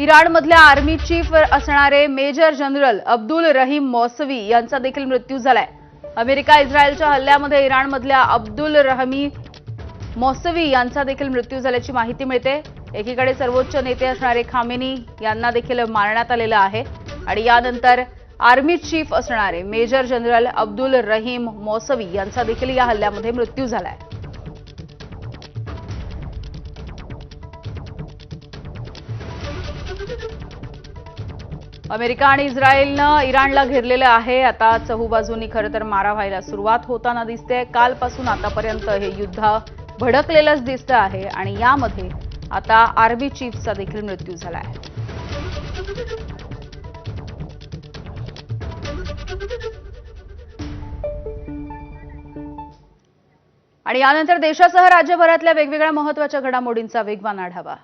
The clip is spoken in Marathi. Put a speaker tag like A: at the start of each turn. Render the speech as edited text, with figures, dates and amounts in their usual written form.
A: इराणमधल्या आर्मी चीफ असणारे major general Abdul Rahim Mousavi यांचा देखील मृत्यू झालाय। अमेरिका इस्रायलच्या हल्ल्यामध्ये इराणमधल्या अब्दुल रहीम मौसवी यांचा देखील मृत्यू झाल्याची माहिती मिळते। एकीकडे सर्वोच्च नेते असणारे खामेनी यांना देखील मारण्यात आलेलं आहे आणि यानंतर आर्मी चीफ असणारे major general Abdul Rahim Mousavi यांचा देखील या हल्ल्यामध्ये मृत्यू झालाय। अमेरिका आणि इस्रायलनं इराणला घेरलेलं आहे। आता चहूबाजूंनी खरं तर मारा व्हायला सुरुवात होताना दिसते। कालपासून आतापर्यंत हे युद्ध भडकलेलंच दिसतं आहे आणि यामध्ये आता आर्मी चीफचा देखील मृत्यू झाला आहे। आणि यानंतर देशासह राज्यभरातल्या वेगवेगळ्या महत्त्वाच्या घडामोडींचा वेगवान आढावा।